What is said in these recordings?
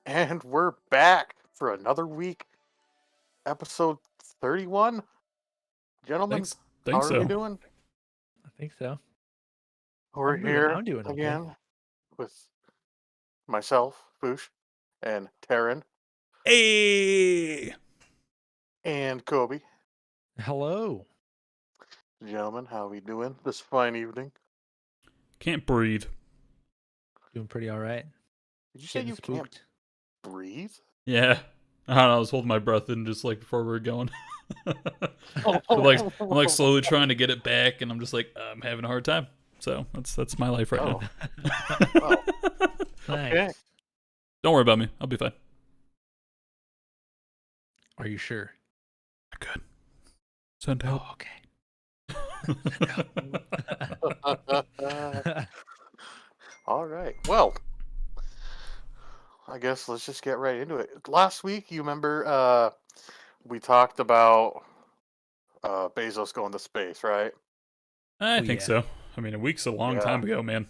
And we're back for another week, episode 31. Gentlemen, Thanks. how Think are we so. doing? I think so. We're here I'm doing okay. again with myself, Boosh, and Taryn, Hey. and Kobe. Hello. Gentlemen, how are we doing this fine evening? Can't breathe. Doing pretty all right. Did you say Getting you can't spooked. breathe? Yeah. I don't know, I was holding my breath in just like before we were going. I'm like slowly trying to get it back, and I'm just like I'm having a hard time. So that's my life right Oh. now. Oh. Nice. Okay. Don't worry about me. I'll be fine. Are you sure? Good. Send help. Oh, okay. All right. Well, I guess let's just get right into it. Last week, you remember we talked about Bezos going to space, right? I Oh, think yeah. so. I mean, a week's a long time ago, man.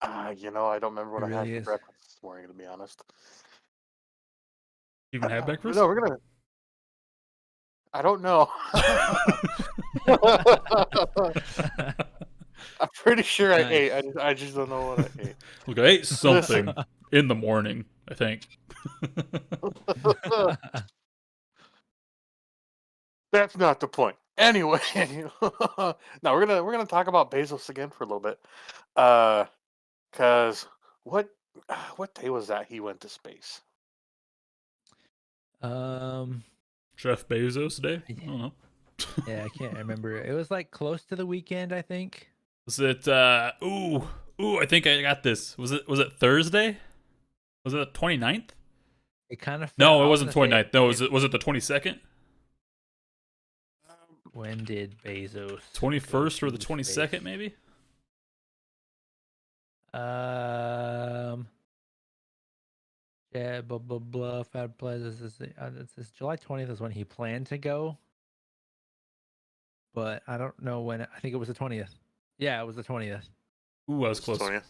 I don't remember what It I had really for is. breakfast this morning, to be honest. You even have But breakfast? no, we're gonna. I don't know. I'm pretty sure I ate. I just don't know what I ate. Look, I ate something in the morning, I think. That's not the point. Anyway, now we're gonna talk about Bezos again for a little bit, cause what day was that he went to space? Jeff Bezos Day? I don't know. Yeah, I can't remember. It was like close to the weekend, I think. Was it ooh, I think I got this. Was it Thursday? Was it the 29th? It kind of No, I it was wasn't gonna say, 29th. No, was it the 22nd? when did Bezos 21st go or the to 22nd space? maybe? Yeah, blah blah blah. Fat Plaza. This July 20th is when he planned to go, but I don't know when. I think it was the 20th. Yeah, it was the 20th. Ooh, I was It's the close. 20th.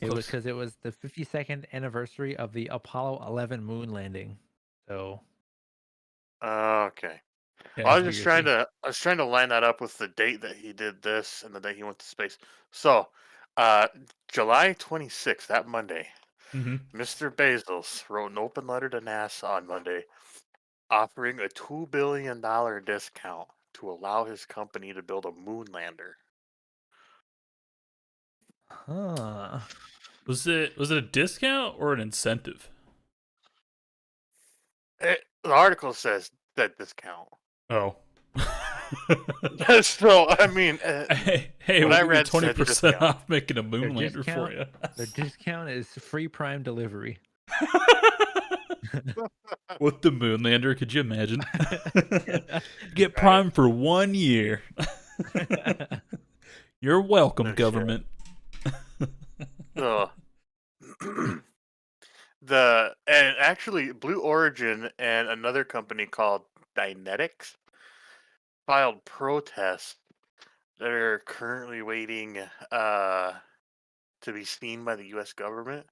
It was because it was the 52nd anniversary of the Apollo 11 moon landing. So Okay. Yeah, I that's was what just you're trying seeing. to line that up with the date that he did this and the day he went to space. So, uh, July 26th, that Monday, mm-hmm. Mr. Bezos wrote an open letter to NASA on Monday, offering a $2 billion discount to allow his company to build a moon lander. Huh. Was it a discount or an incentive? The article says that discount. Oh. So, I mean, hey, what we'll I give you read said 20% discount. off making a moon Their lander for you. Their discount is free Prime delivery. With the moon lander, could you imagine? Get Prime for 1 year. You're welcome, No shit. government. And actually Blue Origin and another company called Dynetics filed protests that are currently waiting to be seen by the U.S. government.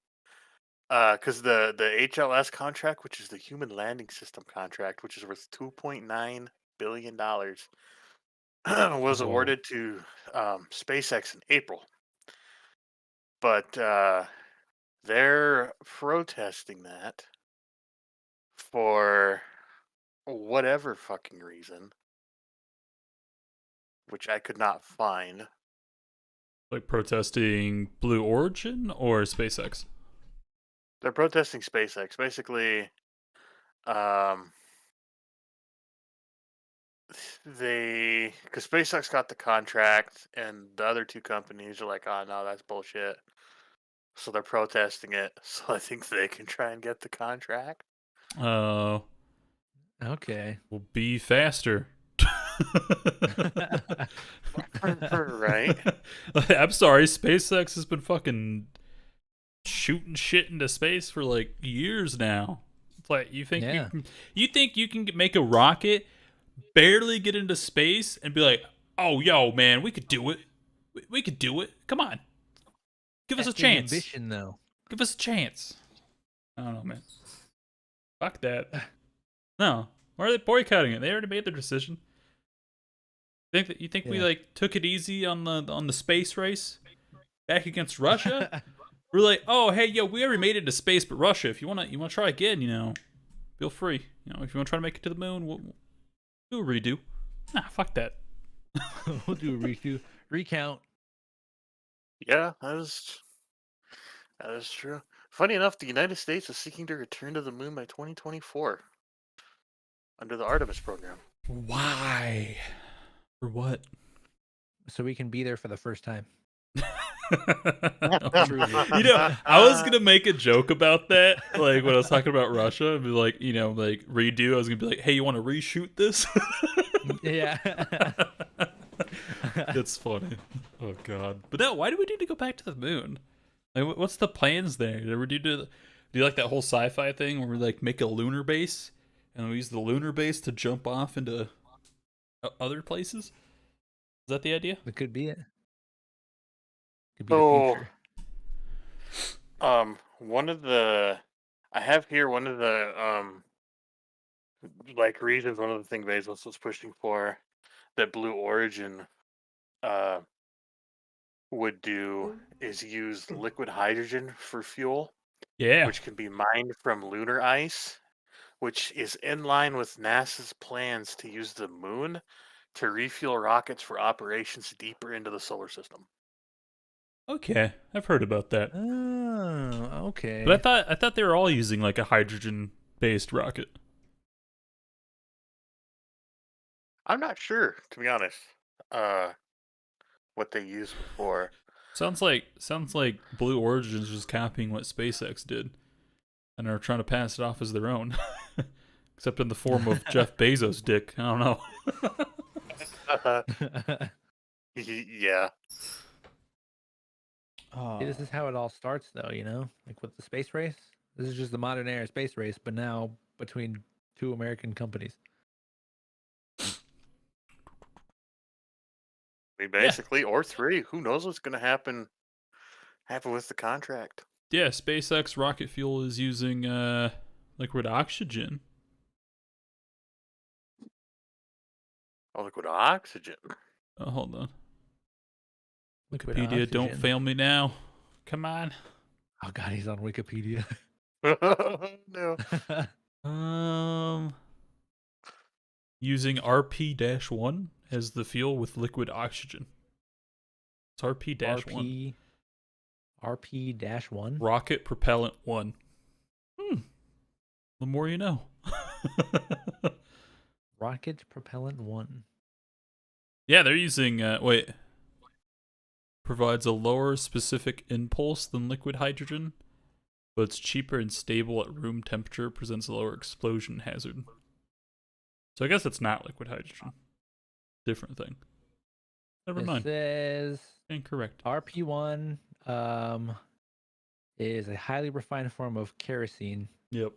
Because the HLS contract, which is the Human Landing System contract, which is worth $2.9 billion, was Whoa. awarded to SpaceX in April. But they're protesting that for whatever fucking reason, which I could not find. Like protesting Blue Origin or SpaceX? They're protesting SpaceX. Basically, um, because SpaceX got the contract, and the other two companies are like, "Oh no, that's bullshit." So they're protesting it. So I think they can try and get the contract. Okay. Will be faster. Right. I'm sorry, SpaceX has been fucking shooting shit into space for like years now. It's like you think you can make a rocket, barely get into space, and be like, "Oh, yo, man, we could do it. We could do it. Come on, give us a That's big chance. ambition, though. Give us a chance." I don't know, man. Fuck that. No. Why are they boycotting it? They already made their decision. You think we like took it easy on the space race back against Russia? We're like, oh hey, yo, we already made it to space, but Russia, if you wanna try again, feel free. If you wanna try to make it to the moon, we'll do a redo. Nah, fuck that. We'll do a recount. Yeah, that is true. Funny enough, the United States is seeking to return to the moon by 2024 under the Artemis program. Why? For what? So we can be there for the first time. I was gonna make a joke about that, like when I was talking about Russia, and be like, like redo. I was gonna be like, hey, you want to reshoot this? Yeah. That's funny. Oh god. But no, why do we need to go back to the moon? Like, what's the plans there? Do you like that whole sci-fi thing where we like make a lunar base and we use the lunar base to jump off into other places? Is that the idea? It could be it. Could be the future. I have here one of the like reasons, one of the things Bezos was pushing for that Blue Origin would do is use liquid hydrogen for fuel. Yeah. Which can be mined from lunar ice, which is in line with NASA's plans to use the moon to refuel rockets for operations deeper into the solar system. Okay, I've heard about that. Oh, okay. But I thought they were all using like a hydrogen-based rocket. I'm not sure, to be honest, what they used before. Sounds like Blue Origin is just copying what SpaceX did, and are trying to pass it off as their own, except in the form of Jeff Bezos' dick. I don't know. Yeah. See, this is how it all starts, though. Like with the space race. This is just the modern era space race, but now between two American companies. Basically, or three. Who knows what's going to happen with the contract? Yeah, SpaceX rocket fuel is using liquid oxygen. Oh, liquid oxygen. Oh, hold on. Liquid Wikipedia, oxygen. don't fail me now. Come on. Oh god, he's on Wikipedia. No. Using RP-1 as the fuel with liquid oxygen. It's RP-1. RP-1? Rocket Propellant 1. The more you know. Rocket Propellant 1. Yeah, they're using, provides a lower specific impulse than liquid hydrogen, but it's cheaper and stable at room temperature, presents a lower explosion hazard. So I guess it's not liquid hydrogen. Different thing. Never mind. It says incorrect. RP1 is a highly refined form of kerosene. Yep.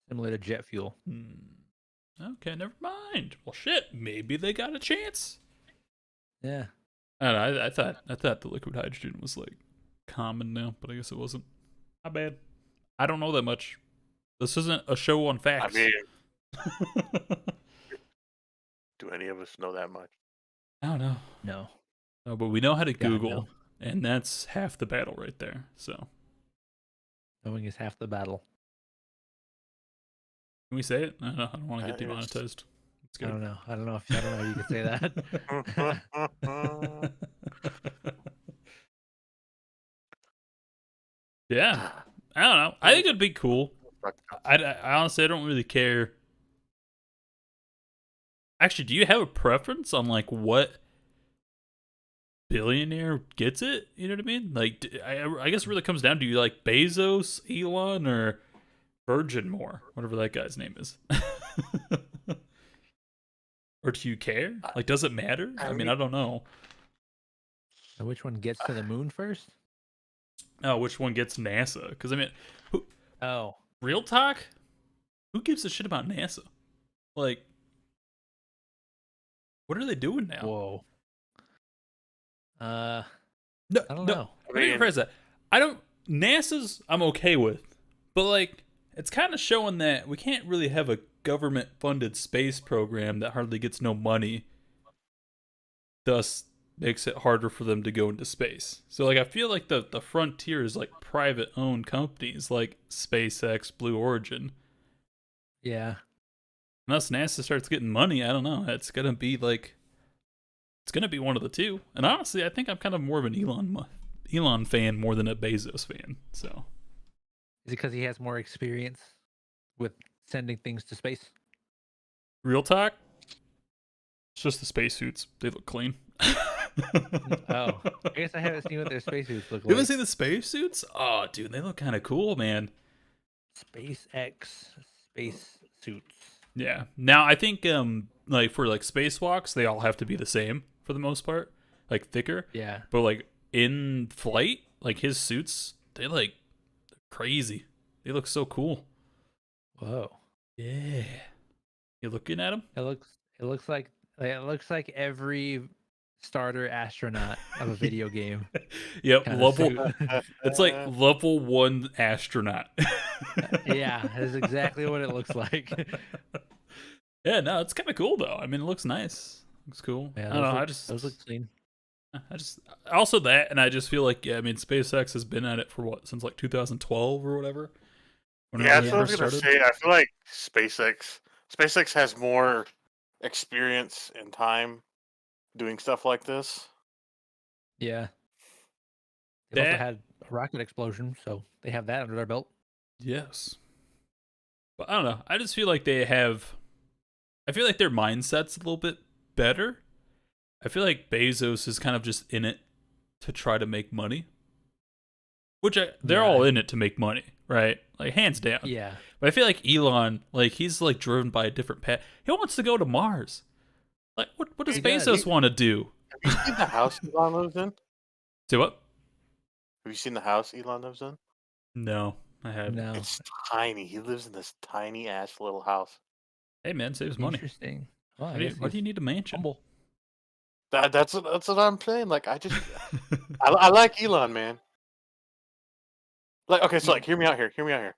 Similar to jet fuel. Okay, never mind. Well, shit. Maybe they got a chance. Yeah. I don't know. I thought the liquid hydrogen was like common now, but I guess it wasn't. Not bad. I don't know that much. This isn't a show on facts. I mean, do any of us know that much? I don't know. No. No, but we know how to God, Google, no. and that's half the battle right there. So, knowing is half the battle. can we say it? I don't want to get demonetized. I don't know. I don't know if you can say that. Yeah, I don't know. I think it'd be cool. I honestly, I don't really care. Actually, do you have a preference on like what billionaire gets it? You know what I mean? Like, I guess it really comes down to, you like Bezos, Elon, or Virgin more, whatever that guy's name is. Or do you care? Like, does it matter? I mean, I don't know. So which one gets to the moon first? Oh, which one gets NASA? Because I mean, real talk? Who gives a shit about NASA? Like, what are they doing now? Whoa. No, I don't know. Let me rephrase that. I don't NASA's I'm okay with, but like it's kind of showing that we can't really have a government funded space program that hardly gets no money, thus makes it harder for them to go into space. So like I feel like the frontier is like private owned companies like SpaceX, Blue Origin. Yeah. Unless NASA starts getting money, I don't know. It's gonna be like it's gonna be one of the two. And honestly, I think I'm kind of more of an Elon fan more than a Bezos fan. So Is it because he has more experience with sending things to space? real talk, it's just the spacesuits. They look clean. Oh, I guess I haven't seen what their spacesuits look You haven't like. seen the spacesuits? Oh, dude, they look kind of cool, man. SpaceX space suits. Yeah. Now I think like for like spacewalks, they all have to be the same for the most part, like thicker. Yeah. But like in flight, like his suits, they like crazy. They look so cool. Whoa. Yeah. You looking at them? It looks like every starter astronaut of a video game. Yep, Kinda level. suit. It's like level 1 astronaut. Yeah, that is exactly what it looks like. Yeah, no, it's kind of cool though. I mean, it looks nice. Looks cool. Yeah, I don't know. those look clean. I just also that, and I just feel like yeah. I mean, SpaceX has been at it for what since like 2012 or whatever. Yeah, Whenever that's they what I was first gonna started. say. I feel like SpaceX has more experience and time doing stuff like this. Yeah. They've also That had a rocket explosion, so they have that under their belt. yes, but I don't know. I just feel like they have. I feel like their mindset's a little bit better. I feel like Bezos is kind of just in it to try to make money, they're Yeah. all in it to make money, right? Like hands down. Yeah. But I feel like Elon, like he's like driven by a different path. He wants to go to Mars. Like what does He does. Bezos want to do? Have you seen the house Elon lives in? Say what? Have you seen the house Elon lives in? No, I haven't. No. It's tiny. He lives in this tiny ass little house. Hey man, saves money. Interesting. Well, Why do you need a mansion? humble? That's what I'm saying. Like I like Elon, man. Like okay, so like hear me out here. Hear me out here.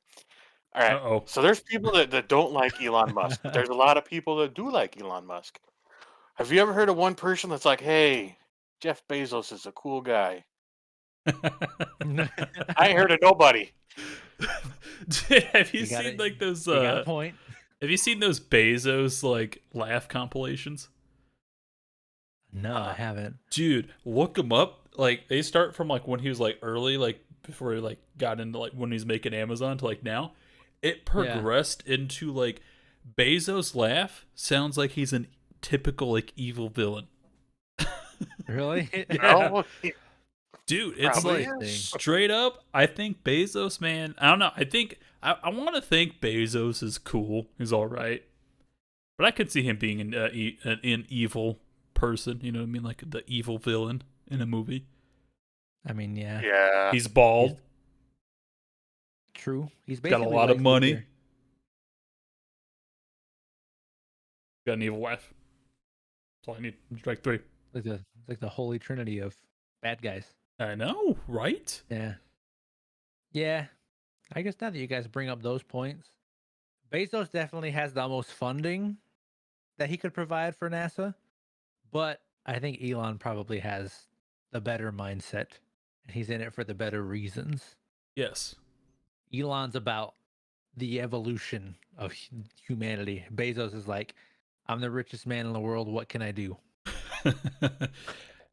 All right. Uh-oh. So there's people that don't like Elon Musk. But there's a lot of people that do like Elon Musk. Have you ever heard of one person that's like, "Hey, Jeff Bezos is a cool guy"? I ain't heard of nobody. Have you got seen it. like those You got a point. have you seen those Bezos like laugh compilations? No, I haven't. Dude, look them up. Like they start from like when he was like early, like before he like got into like when he's making Amazon to like now. It progressed into like Bezos laugh sounds like he's a typical like evil villain. Really? Yeah. No? Dude, it's Probably like is. straight up. I think Bezos, man. I don't know. I think I want to think Bezos is cool. He's all right, but I could see him being an evil person. You know what I mean? Like the evil villain in a movie. I mean, yeah. Yeah. He's bald. True. He's Got a basically lot of Lex money. Luthor. Got an evil wife. That's all I need. Strike 3. Like the holy trinity of bad guys. I know, right? Yeah. Yeah. I guess now that you guys bring up those points, Bezos definitely has the most funding that he could provide for NASA, but I think Elon probably has the better mindset and he's in it for the better reasons. Yes. Elon's about the evolution of humanity. Bezos is like, I'm the richest man in the world. What can I do?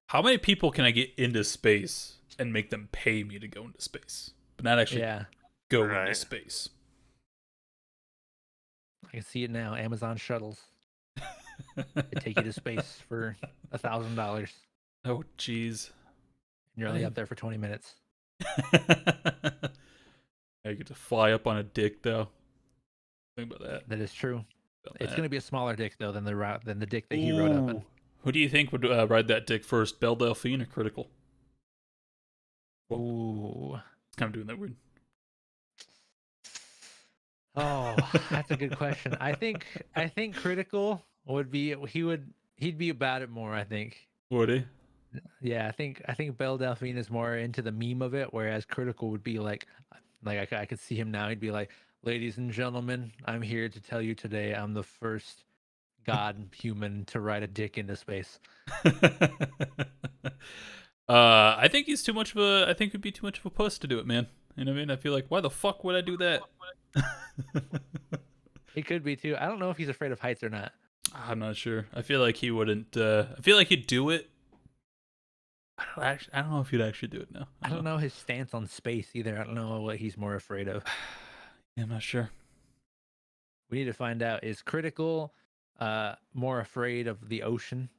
How many people can I get into space and make them pay me to go into space, but not actually go into Right. space? I can see it now. Amazon shuttles. They take you to space for $1,000. Oh, jeez. And you're only up there for 20 minutes. I get to fly up on a dick, though. Think about that. That is true. About It's that. going to be a smaller dick though than the dick that he rode up in. Ooh. Who do you think would ride that dick first, Belle Delphine or Critical? Ooh. It's kind of doing that weird. Oh, that's a good question. I think Critical would be he'd be about it more, I think. Would he? Yeah, I think Belle Delphine is more into the meme of it, whereas Critical would be like I could see him now. He'd be like, "Ladies and gentlemen, I'm here to tell you today I'm the first god human to ride a dick into space." I think he's too much of a. I think he'd be too much of a puss to do it, man. You know what I mean? I feel like, why the fuck would I do that? He could be too. I don't know if he's afraid of heights or not. I'm not sure. I feel like he wouldn't. I feel like he'd do it. I don't know if he'd actually do it now. I don't know his stance on space either. I don't know what he's more afraid of. Yeah, I'm not sure. We need to find out. Is Critical more afraid of the ocean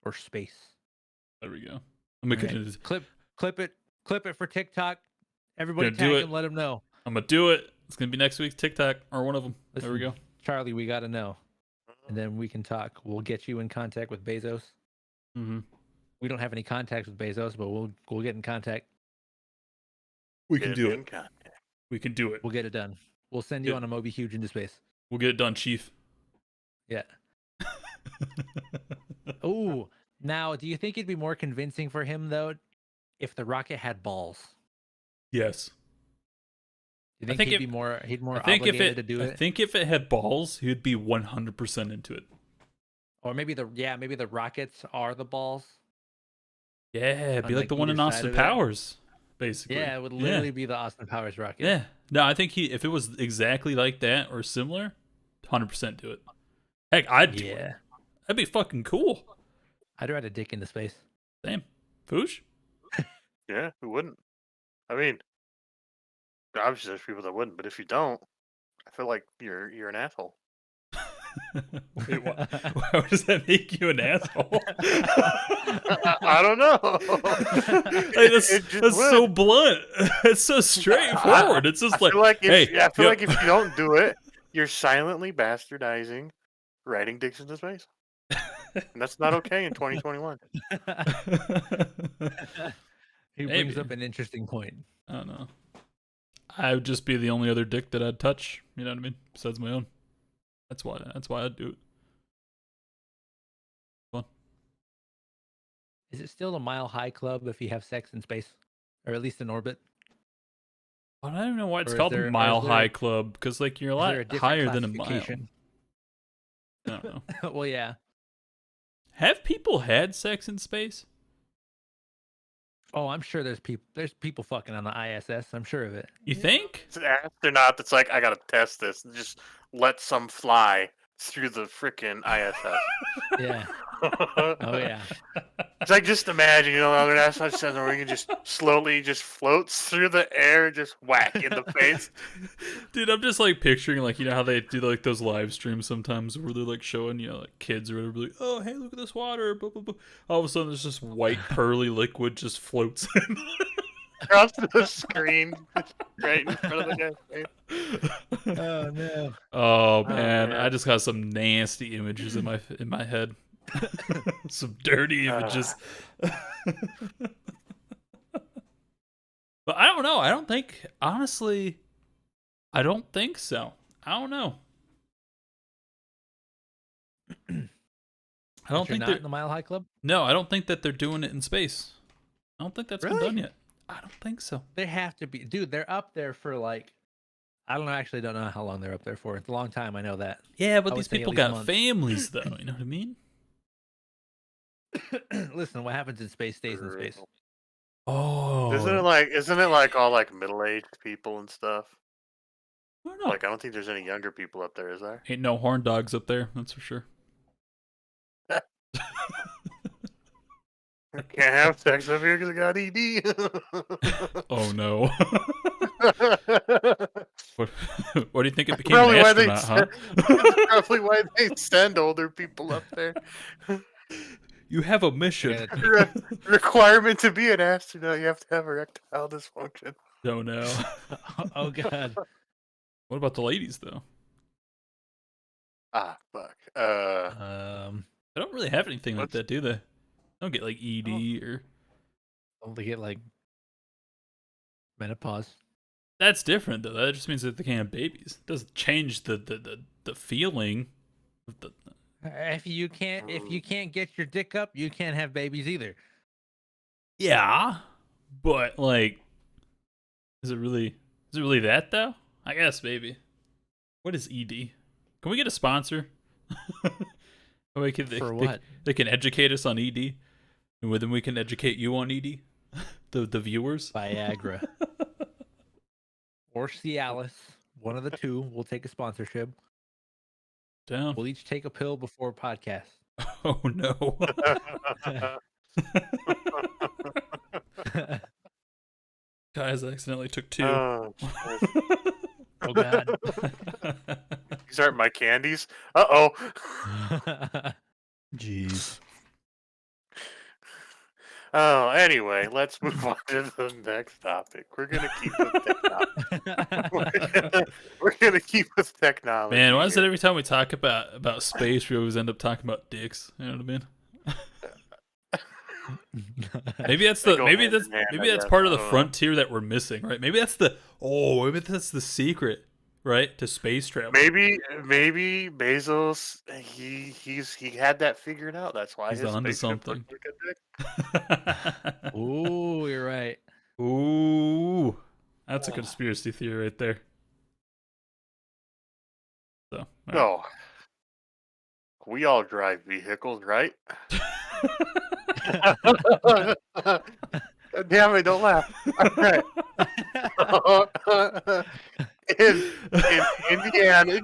or space? There we go. I'm gonna Okay. Clip it for TikTok. Everybody Gonna do tag it. him, let him know. I'm gonna do it. It's gonna be next week's TikTok or one of them. Listen, There we go. Charlie, we got to know. And then we can talk. We'll get you in contact with Bezos. Mm-hmm. We don't have any contacts with Bezos, but we'll get in contact. We can do in it. contact. We can do it. We'll get it done. We'll send you Yeah. on a Moby Huge into space. We'll get it done, Chief. Yeah. Oh, now, do you think it'd be more convincing for him though if the rocket had balls? Yes. You think think he'd if- be more I think if obligated it, to do I it? think if it had balls, he'd be 100% into it. Or maybe the rockets are the balls. Yeah, it'd be On, like the one either in side Austin of it. Powers, basically. Yeah, it would literally be the Austin Powers rocket. Yeah. No, I think if it was exactly like that or similar, 100% do it. Heck, I'd do it. Yeah. That'd be fucking cool. I'd ride a dick into space. Damn. Foosh? Yeah, who wouldn't? I mean, obviously there's people that wouldn't, but if you don't, I feel like you're an asshole. Wait, why does that make you an asshole? I don't know. Like, that's It just that's would. so blunt. It's so straightforward. It's just I feel like if, hey, I feel yo- like if you don't do it, you're silently bastardizing riding dicks into space, and that's not okay in 2021. He brings Maybe. up an interesting point. I don't know. I would just be the only other dick that I'd touch. You know what I mean? Besides my own. That's why I'd do it. Fun. Is it still the Mile High Club if you have sex in space, or at least in orbit? But I don't know why it's Or is called there- the or Mile is there- High Club because like you're a Is lot there a different higher than a mile. I classification? don't know. Well, yeah. Have people had sex in space? Oh, I'm sure there's people fucking on the ISS. I'm sure of it. You think? It's an astronaut that's like, I gotta test this, and just let some fly through the freaking ISS. Yeah. Oh yeah. It's like, just imagine, an astronaut says where he can just slowly just floats through the air, and just whack in the face. Dude, I'm just like picturing like how they do like those live streams sometimes where they're like showing like kids or whatever, like, oh hey, look at this water, blah, blah, blah. All of a sudden there's just white pearly liquid just floats in. Across the screen, right in front of the guy's face. Oh no. Oh man, man. I just got some nasty images in my head. Some dirty images. But I don't know. I don't think, honestly, I don't think so. I don't know. I don't You're think not they're in the Mile High Club. no. I don't think that they're doing it in space. I don't think that's been Really? done yet. I don't think so. They have to be, dude. They're up there for like, I don't know. Actually, don't know how long they're up there for. It's a long time. I know that. Yeah, but I would these say at people least got months. families, though. You know what I mean? Listen, what happens in space stays in space. Oh, Isn't it like all like middle-aged people and stuff? I don't know. Like, I don't think there's any younger people up there, is there? Ain't no horn dogs up there. That's for sure. Can't have sex up here because I got ED. Oh no. What do you think it became Probably an why they astronaut, huh? That's probably why they send older people up there. You have a mission. Requirement to be an astronaut, you have to have erectile dysfunction. Don't know. Oh god. What about the ladies though? Ah, fuck. They don't really have anything like What's- that, do they? They don't get like ED or. Don't they get like menopause? That's different though. That just means that they can't have babies. It doesn't change the feeling. Of the... If you can't get your dick up, you can't have babies either. Yeah, but like, is it really? Is it really that though? I guess maybe. What is ED? Can we get a sponsor? they, can, For they, what? they can educate us on ED, and then we can educate you on ED, the viewers. Viagra or Cialis, one of the two. We'll take a sponsorship. Down. We'll each take a pill before podcast. Oh no. Guys, I accidentally took 2. Oh, Oh God. these aren't my candies. Uh-oh. Jeez. Oh, anyway, let's move on to the next topic. We're gonna keep with technology. We're gonna keep with technology. Man, why is it here. every time we talk about space, we always end up talking about dicks? You know what I mean? Maybe that's They the go maybe hand that's in hand, maybe I that's guess. part of I the don't know. frontier that we're missing, right? Maybe that's the secret, right, to space travel. Maybe Bezos he had that figured out. That's why He's his onto spaceship something. looks like a dick. Ooh, you're right. Ooh, that's a conspiracy theory right there. So, all right. No, we all drive vehicles, right? Damn it! Don't laugh. All right. in Indiana,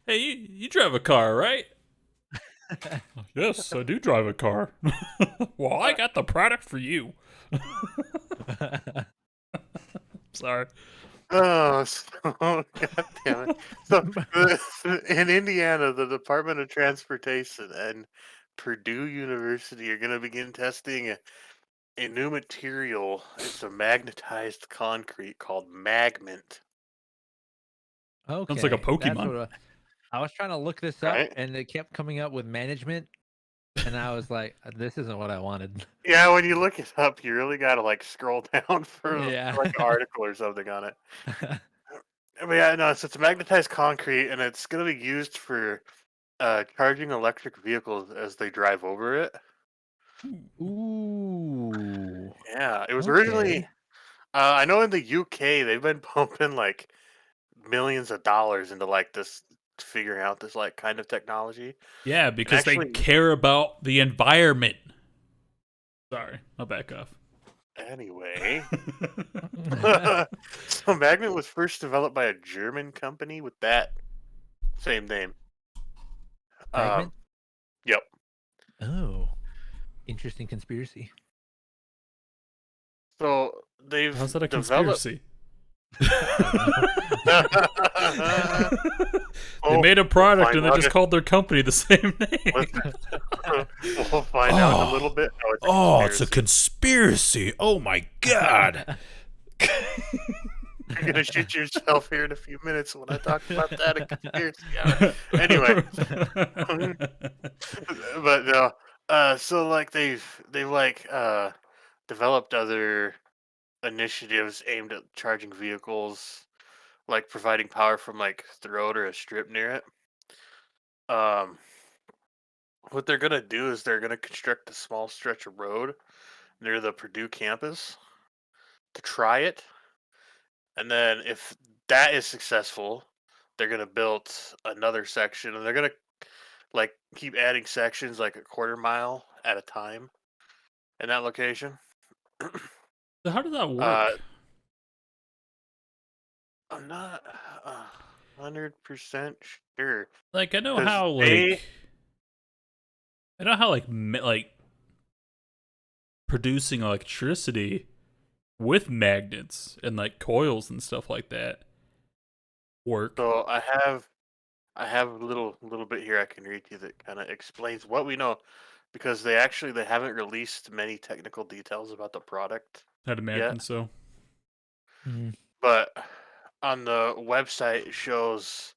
Hey, you drive a car, right? Yes, I do drive a car. Well, I got the product for you. Sorry. oh, God damn it! So in Indiana, the Department of Transportation and Purdue University are going to begin testing a new material. It's a magnetized concrete called magment. Okay. Sounds like a That's Pokemon. what I was trying to look this up, Right? and it kept coming up with management, and I was like, "This isn't what I wanted." Yeah, when you look it up, you really got to like scroll down for Yeah. like an article or something on it. But yeah, no, so it's magnetized concrete, and it's going to be used for charging electric vehicles as they drive over it. Ooh. Yeah, it was originally. Okay. I know in the UK they've been pumping like millions of dollars into like this figuring out this like kind of technology. Yeah, And because they actually, care about the environment. Sorry, I'll back off. anyway, so magnet was first developed by a German company with that same name. Fragment. Yep. Oh, interesting conspiracy. So they've How's that a developed. conspiracy? They Oh, made a we'll product find and they out just in- called their company the same name. we'll find out in a little bit. No, it's a conspiracy. Oh my god. You're gonna shoot yourself here in a few minutes when I talk about that in conspiracy hour. Anyway, but no. So like they've like developed other initiatives aimed at charging vehicles, like providing power from like the road or a strip near it. Um, what they're gonna do is they're gonna construct a small stretch of road near the Purdue campus to try it, and then if that is successful, they're gonna build another section, and they're gonna like keep adding sections like a quarter mile at a time in that location. So how does that Uh, work? I'm not 100% sure Like I know because how they like producing electricity with magnets and like coils and stuff like that work. so I have a little bit here I can read you that kind of explains what we know because they haven't released many technical details about the product I'd yet, imagine so. Mm. but on the website it shows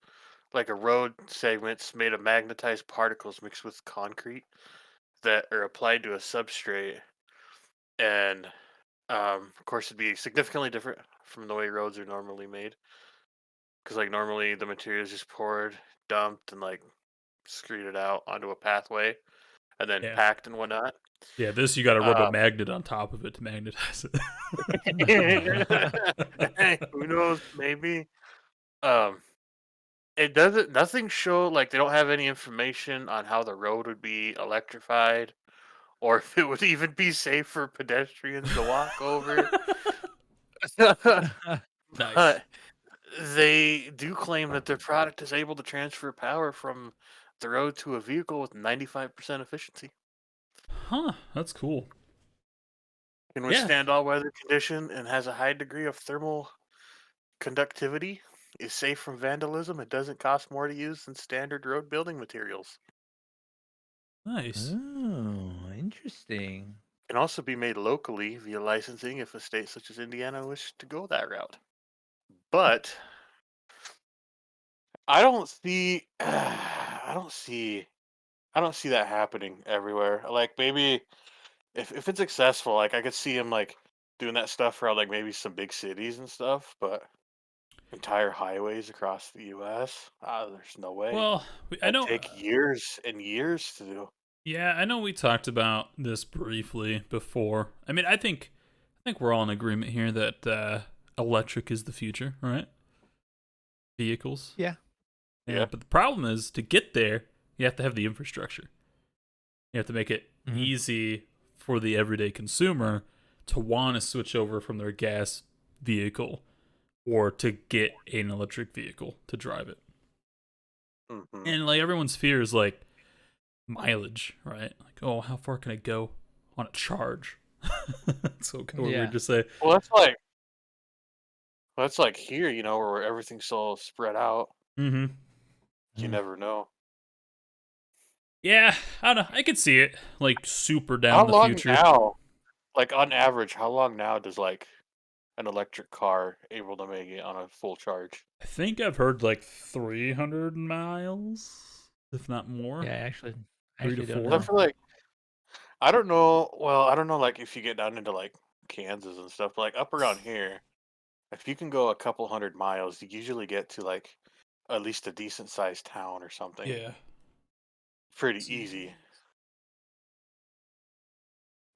like a road segments made of magnetized particles mixed with concrete that are applied to a substrate, and of course it'd be significantly different from the way roads are normally made because like normally the material is just poured, dumped, and like screed it out onto a pathway and then Yeah. packed and whatnot. Yeah, this you got to rub a Um, magnet on top of it to magnetize hey, who knows? Maybe. Um, it doesn't. Nothing show like they don't have any information on how the road would be electrified, or if it would even be safe for pedestrians to walk over. Nice. But they do claim that their product is able to transfer power from the road to a vehicle with 95% efficiency. Huh, that's cool. Can Yeah. withstand all weather condition and has a high degree of thermal conductivity. Is safe from vandalism. It doesn't cost more to use than standard road building materials. Nice. Oh, interesting. Can also be made locally via licensing if a state such as Indiana wishes to go that route. But I don't see I don't see that happening everywhere. Like maybe if it's successful, like I could see him like doing that stuff around like maybe some big cities and stuff, but entire highways across the US, there's no way. Well, I That'd know. take years and years to do. Yeah, I know we talked about this briefly before. I mean, I think we're all in agreement here that electric is the future, right? Vehicles. Yeah. Yeah, Yeah. but the problem is to get there, you have to have the infrastructure. You have to make it Mhm. easy for the everyday consumer to want to switch over from their gas vehicle or to get an electric vehicle to drive it. Hmm. And like everyone's fear is like mileage, right? Like, oh, how far can I go on a charge? So kind of Yeah. weird to say. Well, that's like here, where everything's so spread out. Mm-hmm. You Mm. never know. Yeah, I don't know. I could see it like super down How in the long future. now? Like on average, how long now does like an electric car able to make it on a full charge? I think I've heard like 300 miles, if not more. Yeah, I Three to actually don't 'Cause I four. know. feel like I don't know. Well, I don't know. Like if you get down into like Kansas and stuff, but like up around here, if you can go a couple hundred miles, you usually get to like at least a decent sized town or something. Yeah. Pretty Let's easy. see.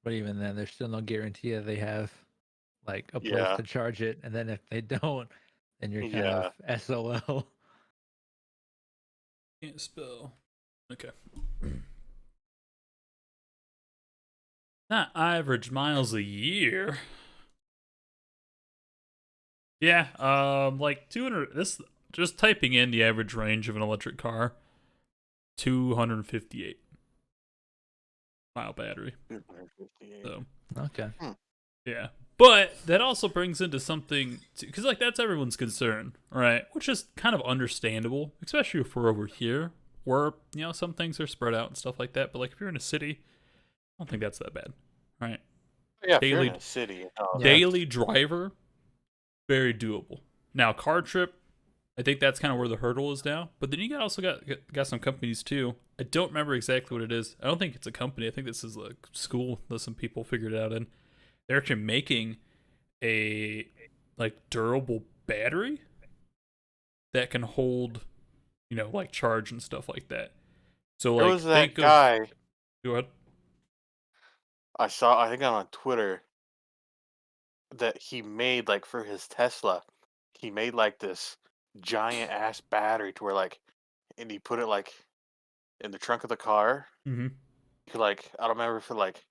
But even then, there's still no guarantee that they have like a place Yeah. to charge it. And then if they don't, then you're kind of Yeah. SOL. Can't spell. Okay. Not average miles a year. Yeah, like 200. This just typing in the average range of an electric car, 258 mile battery. 258. So Okay. yeah, but that also brings into something because like that's everyone's concern, right? Which is kind of understandable, especially if we're over here, where some things are spread out and stuff like that. But like if you're in a city, I don't think that's that bad, right? Yeah, if you're in Daily a city, Yeah. daily driver, very doable. Now car trip, I think that's kind of where the hurdle is now. But then you also got some companies too. I don't remember exactly what it is. I don't think it's a company. I think this is a school that some people figured it out in. They're actually making a like durable battery that can hold, like charge and stuff like that. So there like was that think of guy go ahead. I think on Twitter that he made like for his Tesla. He made like this giant ass battery to where like, and he put it like in the trunk of the car. Mm-hmm. He could like, I don't remember if it like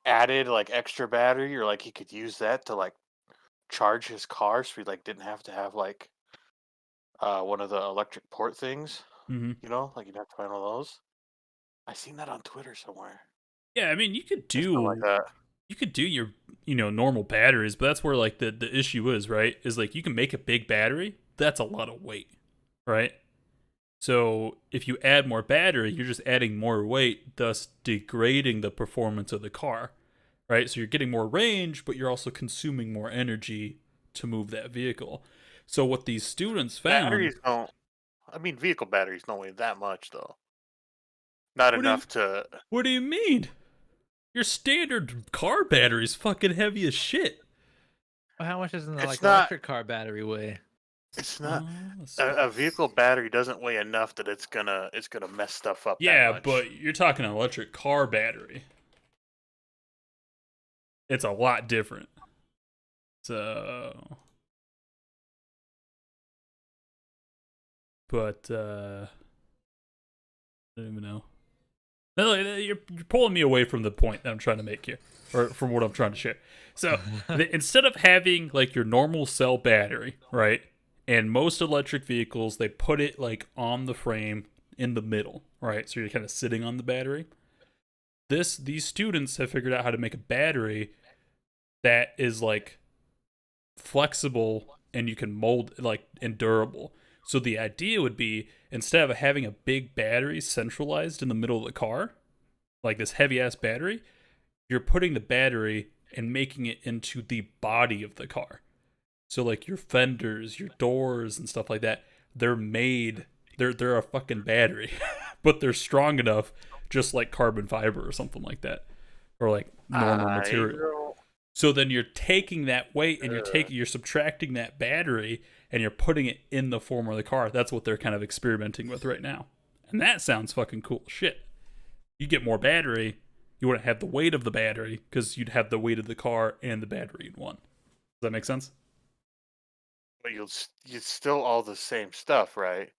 added like extra battery or like he could use that to like charge his car so he like didn't have to have like one of the electric port things, Mm-hmm. like you'd have to find one of those. I seen that on Twitter somewhere. Yeah, I mean you could Or something like do that. you could do your normal batteries, but that's where like the issue is, right? Is like you can make a big battery, that's a lot of weight, right? So if you add more battery, you're just adding more weight, thus degrading the performance of the car, right? So you're getting more range, but you're also consuming more energy to move that vehicle. So what these students found, Batteries don't. I mean, vehicle batteries don't weigh that much though. Not what do you enough to. what do you mean? Your standard car battery is fucking heavy as shit. Well, how much does an It's like not. electric car battery weigh? It's not let's see. a vehicle battery doesn't weigh enough that it's gonna mess stuff up that Yeah, much. but you're talking an electric car battery. It's a lot different. So, but I don't even know. No, you're pulling me away from the point that I'm trying to make here, or from what I'm trying to share. So instead of having like your normal cell battery, right? And most electric vehicles, they put it like on the frame in the middle, right? So you're kind of sitting on the battery. These students have figured out how to make a battery that is like flexible and you can mold like and durable. So the idea would be instead of having a big battery centralized in the middle of the car, like this heavy ass battery, you're putting the battery and making it into the body of the car. So like your fenders, your doors and stuff like that, they're a fucking battery, but they're strong enough just like carbon fiber or something like that. Or like normal material. So then you're taking that weight and you're subtracting that battery and you're putting it in the form of the car. That's what they're kind of experimenting with right now. And that sounds fucking cool shit. You get more battery, you wouldn't have the weight of the battery because you'd have the weight of the car and the battery in one. Does that make sense? But you'll still all the same stuff, right?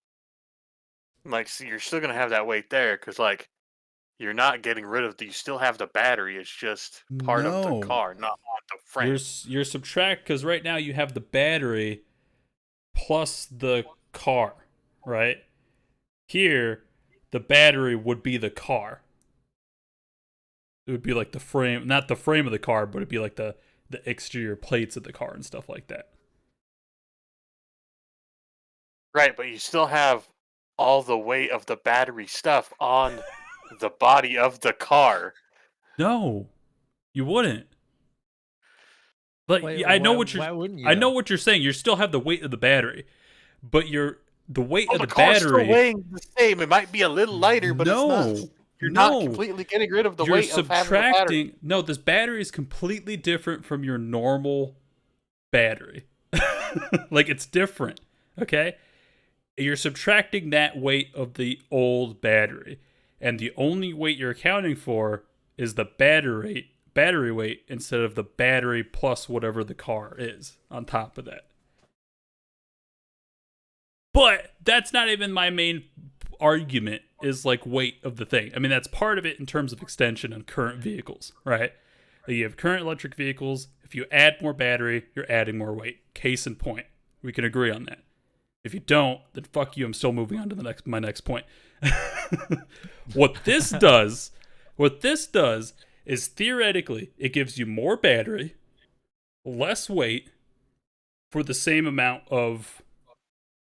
Like, so you're still gonna have that weight there, because like you're not getting rid of you still have the battery. It's just part of the No. car, not on the frame. You're subtract because right now you have the battery plus the car, right? Here, the battery would be the car. It would be like the frame, not the frame of the car, but it'd be like the exterior plates of the car and stuff like that. Right, but you still have all the weight of the battery stuff on the body of the car. No, you wouldn't. Like Wait, I know why wouldn't you? I know what you're saying. You still have the weight of the battery, but the weight of The the car's battery. still weighing the same. It might be a little lighter, but it's not. You're not completely getting rid of the You're weight of having the battery. No, this battery is completely different from your normal battery. Like it's different. Okay, you're subtracting that weight of the old battery, and the only weight you're accounting for is the battery weight instead of the battery plus whatever the car is on top of that. But that's not even my main argument, is like weight of the thing. I mean, that's part of it in terms of extension on current vehicles, right? You have current electric vehicles. If you add more battery, you're adding more weight. Case in point. We can agree on that. If you don't, then fuck you. I'm still moving on to my next point. What this does is theoretically it gives you more battery, less weight for the same amount of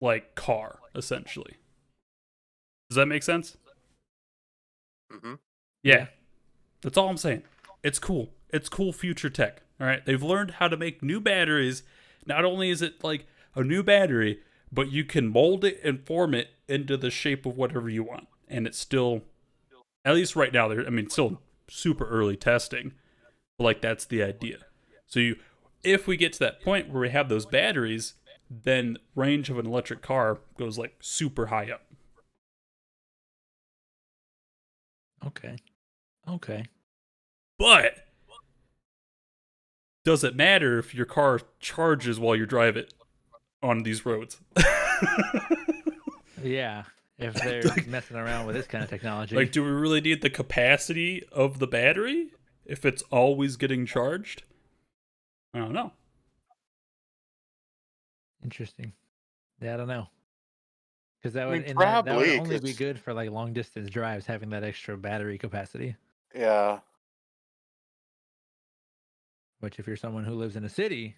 like car, essentially. Does that make sense? Mm-hmm. Yeah. That's all I'm saying. It's cool. It's cool future tech. All right. They've learned how to make new batteries. Not only is it like a new battery, but you can mold it and form it into the shape of whatever you want. And it's still, at least right now, still super early testing. But like that's the idea. So if we get to that point where we have those batteries, then range of an electric car goes like super high up. Okay. But does it matter if your car charges while you drive it on these roads? Yeah, if they're messing around with this kind of technology. Like, do we really need the capacity of the battery if it's always getting charged? I don't know. Interesting. Yeah, I don't know. Because that would only be good for like long distance drives, having that extra battery capacity. Yeah. Which, if you're someone who lives in a city,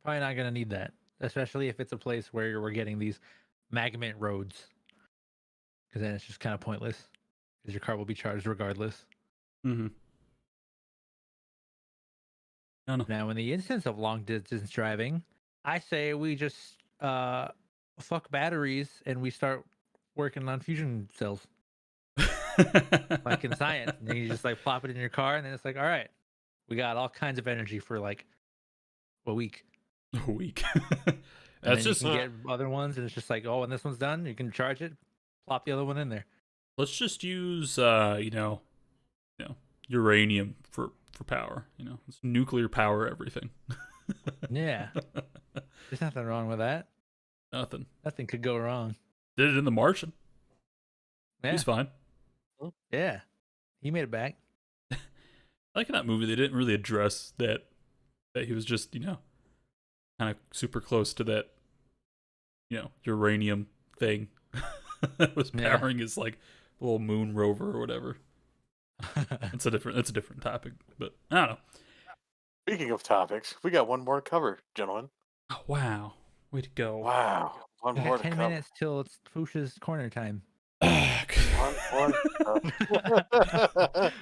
probably not going to need that, especially if it's a place where we're getting these magnet roads. Because then it's just kind of pointless, because your car will be charged regardless. Mm-hmm. I don't know. Now, in the instance of long distance driving, I say we just fuck batteries and we start working on fusion cells. Like in science. And you just like plop it in your car and then it's like, all right, we got all kinds of energy for like a week. A week. And That's then you just can get other ones, and it's just like, oh, when this one's done, you can charge it, plop the other one in there. let's just use uranium for power. It's nuclear power everything. Yeah, there's nothing wrong with that. Nothing. Nothing could go wrong. Did it in The Martian. Yeah, He's fine. yeah, he made it back. Like in that movie, they didn't really address that he was just kind of super close to that uranium thing that was powering his like little moon rover or whatever. That's a different topic, but I don't know. Speaking of topics, we got one more to cover, gentlemen. Oh, wow, way to go! Wow, one We more got to 10 cover. minutes till it's Fuchsia's corner time. One more to cover.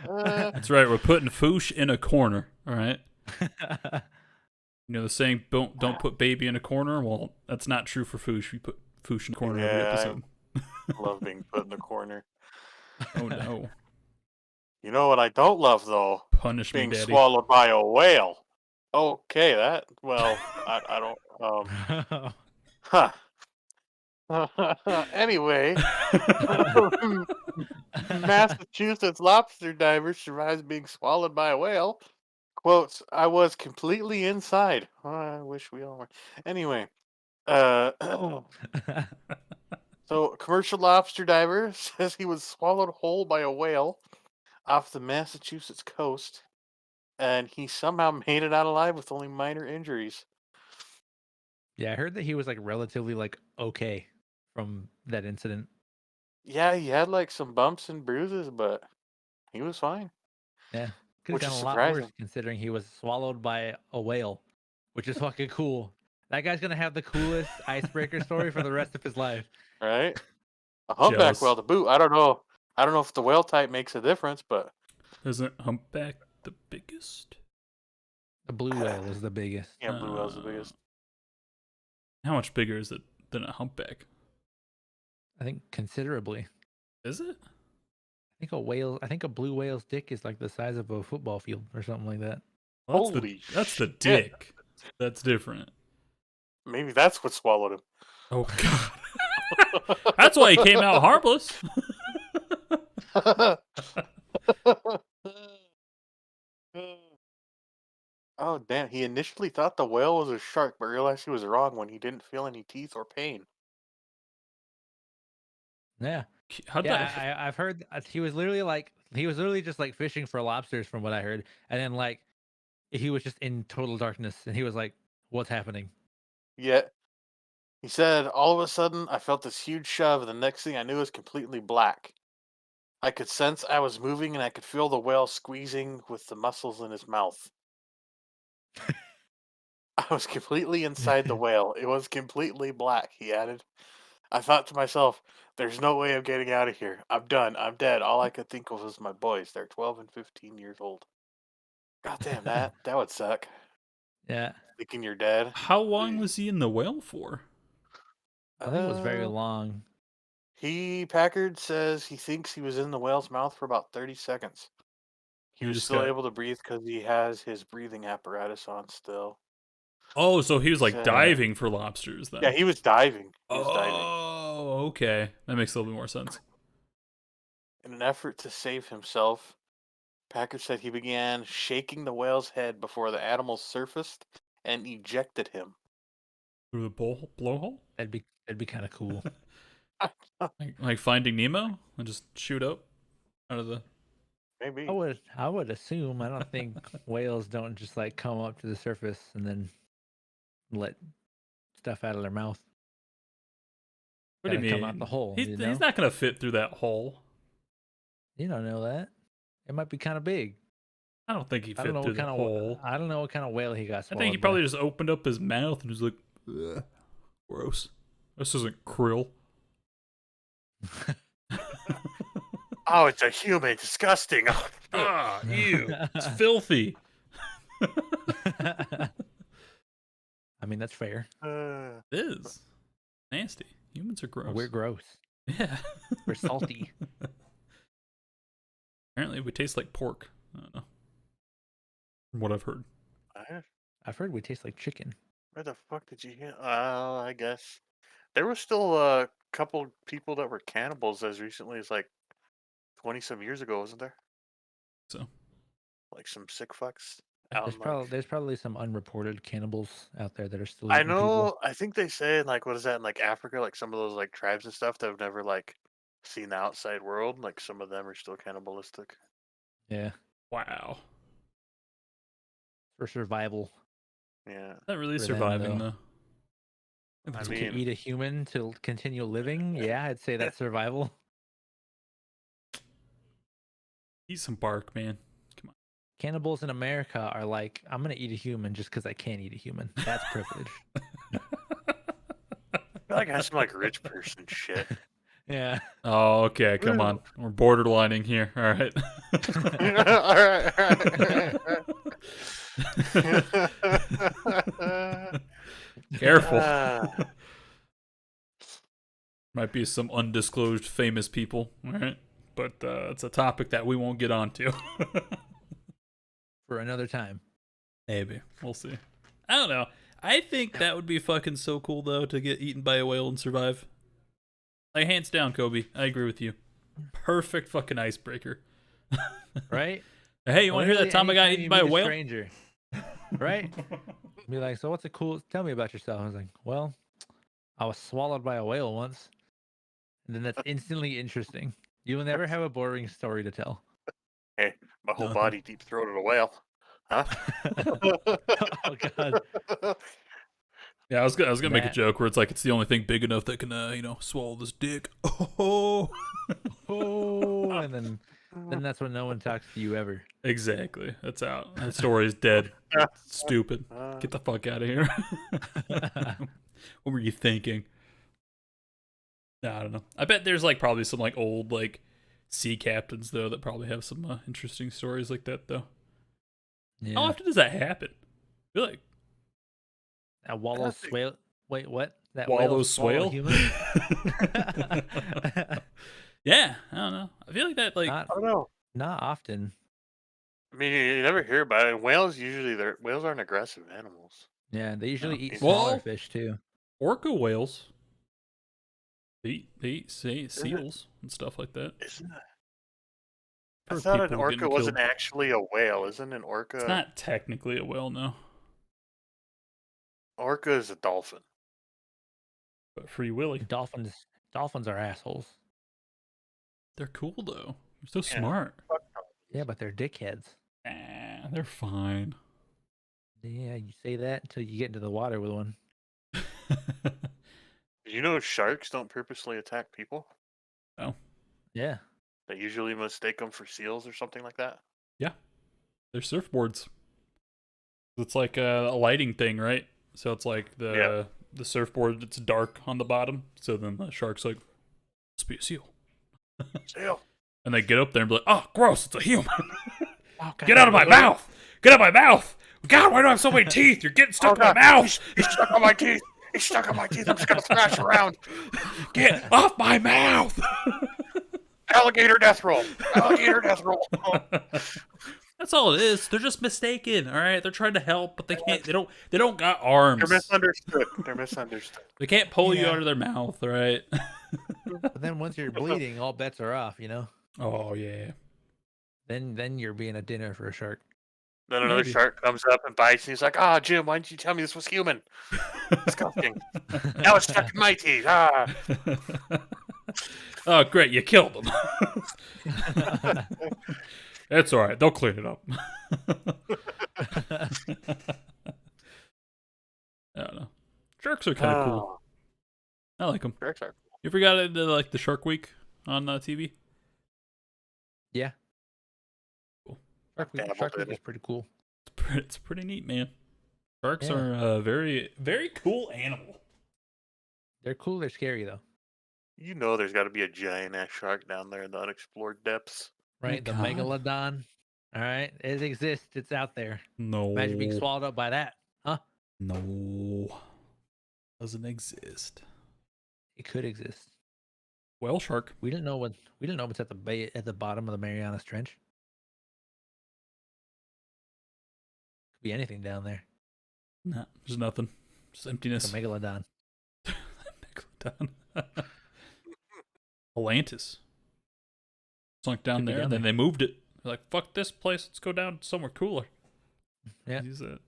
That's right. We're putting Foosh in a corner. All right. The saying don't put baby in a corner. Well, that's not true for Foosh. We put Foosh in a corner every episode. I love being put in the corner. Oh no! You know what I don't love though? Punish me, Being Daddy. swallowed by a whale. Okay, I don't huh. Anyway, Massachusetts lobster diver survives being swallowed by a whale. Quotes, I was completely inside. Oh, I wish we all were. Anyway, so a commercial lobster diver says he was swallowed whole by a whale off the Massachusetts coast, and he somehow made it out alive with only minor injuries. Yeah, I heard that he was like relatively like okay from that incident. Yeah, he had like some bumps and bruises, but he was fine. Yeah, could have Which done is a lot worse surprising. considering he was swallowed by a whale, which is fucking cool. That guy's gonna have the coolest icebreaker story for the rest of his life. Right? A humpback Jealous. whale to boot. I don't know. I don't know if the whale type makes a difference, but Isn't humpback the biggest? The blue whale is the biggest. yeah, blue whale's the biggest. How much bigger is it than a humpback? I think considerably. Is it? I think a blue whale's dick is like the size of a football field or something like that. Well, Holy that's the shit. dick. That's different. Maybe that's what swallowed him. Oh god. That's why he came out harmless. Oh, damn. He initially thought the whale was a shark, but realized he was wrong when he didn't feel any teeth or pain. Yeah. How'd Yeah, that? I've heard he was literally just like fishing for lobsters from what I heard. And then like he was just in total darkness and he was like, what's happening? Yet, he said, all of a sudden, I felt this huge shove, and the next thing I knew it was completely black. I could sense I was moving, and I could feel the whale squeezing with the muscles in his mouth. I was completely inside the whale. It was completely black, he added. I thought to myself, there's no way of getting out of here. I'm done. I'm dead. All I could think of was my boys. They're 12 and 15 years old. God damn, that would suck. Yeah. Thinking you're dead. How long was he in the whale for? I think it was very long. Packard says he thinks he was in the whale's mouth for about 30 seconds. He You was just still got- able to breathe because he has his breathing apparatus on still. Oh, so he was like So- diving for lobsters then. Yeah, he was diving. Oh, okay. That makes a little bit more sense. In an effort to save himself, Packard said he began shaking the whale's head before the animal surfaced and ejected him. Through the blowhole? That'd be kind of cool. Like Finding Nemo? And just shoot up out of the... Maybe. I would assume. I don't think whales don't just like come up to the surface and then let stuff out of their mouth. What do you Gotta come mean? out the hole. He's not going to fit through that hole. You don't know that. It might be kind of big. I don't think he I fit don't know through what the kind hole. of. I don't know what kind of whale he got. I think he probably just opened up his mouth and was like, ugh, gross. This isn't krill. Oh, it's a human. Disgusting. Ah, ew. It's filthy. I mean, that's fair. Uh, It is. Nasty. Humans are gross. We're gross. Yeah. We're salty. Apparently we taste like pork. I don't know. From what I've heard. I've heard we taste like chicken. Where the fuck did you hear? I guess there was still a couple people that were cannibals as recently as like 20 some years ago, wasn't there? So Like some sick fucks out There's in like. probably some unreported cannibals out there that are still I eating people. know. I think they say like what is that in like Africa? Like some of those like tribes and stuff that have never like seen the outside world. Like some of them are still cannibalistic. Yeah, wow, for survival. Yeah. not really For them, surviving though. though. I To mean, eat a human to continue living, yeah, I'd say that's survival. Eat some bark, man. Come on. Cannibals in America are like, I'm gonna eat a human just because I can't eat a human. That's privilege. I feel like that's some like rich person shit. Yeah. Oh, okay. Come on, we're borderlining here. All right. Alright. Careful. Ah. Might be some undisclosed famous people. All right, but it's a topic that we won't get onto. For another time. Maybe we'll see. I don't know. I think that would be fucking so cool though to get eaten by a whale and survive. Like hands down, Kobe. I agree with you. Perfect fucking icebreaker. Right? Hey, you want to hear that time I got anytime eaten you by a meet whale? stranger. Right? Be like, so what's a cool tell me about yourself? I was like, well, I was swallowed by a whale once. And then that's instantly interesting. You will never have a boring story to tell. Hey, my whole Nothing. body deep throated a whale. Huh? Oh god. Yeah, I was gonna make a Matt. joke where it's like it's the only thing big enough that can swallow this dick. Oh, Oh, and then that's when no one talks to you ever. exactly. That's out. That story is dead. Stupid. Get the fuck out of here. What were you thinking? Nah, I don't know. I bet there's like probably some like old like sea captains though that probably have some interesting stories like that though. How Yeah. often does that happen? I feel like That wallow swale. Wait, what? That Wallow whale swallow swale? human? Yeah, I don't know. I feel like that like Not I don't know. not often. I mean, you never hear about it. Whales usually, whales aren't aggressive animals. Yeah, they usually eat Well, smaller fish too. orca whales. They eat Isn't it? seals and stuff like that. Isn't it? I Heard thought an people getting orca wasn't killed. actually a whale. Isn't an It's orca? not technically a whale, no. Orca is a dolphin. But Free Willy. Dolphins are assholes. They're cool though. They're so Yeah. smart. Yeah, but they're dickheads. They're fine. Yeah, you say that until you get into the water with one. Did you know sharks don't purposely attack people? Oh, Yeah. They usually mistake them for seals or something like that. yeah. They're surfboards. It's like a lighting thing, right? So it's like the surfboard, it's dark on the bottom. So then the shark's like, must be a seal. Seal. And they get up there and be like, oh, gross, it's a human. Oh, God, Get out of my mouth! Get out of my mouth! God, why do I have so many teeth? You're getting stuck in my mouth! He's stuck on my teeth. He's stuck on my teeth. I'm just gonna thrash around. Get off my mouth! Alligator death roll. Alligator death roll. That's all it is. They're just mistaken, all right? They're trying to help, but they can't. They don't got arms. They're misunderstood. They're misunderstood. They can't pull you Yeah. out of their mouth, all right? But then once you're bleeding, all bets are off, you know? Oh yeah. Then you're being a dinner for a shark. Then another Maybe. shark comes up and bites, and he's like, "Ah, Jim, why didn't you tell me this was human? Disgusting. Now it's stuck in my teeth. Ah." Oh great, you killed them. It's all right. They'll clean it up. I don't know. Sharks are kind of cool. I like them. Sharks are cool. You ever got into like the Shark Week on TV? Yeah. Cool. Shark Week is pretty cool. It's pretty neat, man. Sharks Yeah. are a very, very cool animal. They're cool. They're scary though. You know, there's got to be a giant ass shark down there in the unexplored depths. Right? The God. megalodon. All right. It exists. It's out there. No. Imagine being swallowed up by that. Huh? No. Doesn't exist. It could exist. Whale shark. We didn't know what's at the bottom of the Marianas Trench. Could be anything down there. Nah, there's nothing. Just emptiness. A megalodon. Megalodon. Atlantis. Sunk down Could be there, down and then there. they moved it. They're like, fuck this place. Let's go down somewhere cooler. Yeah. Use it.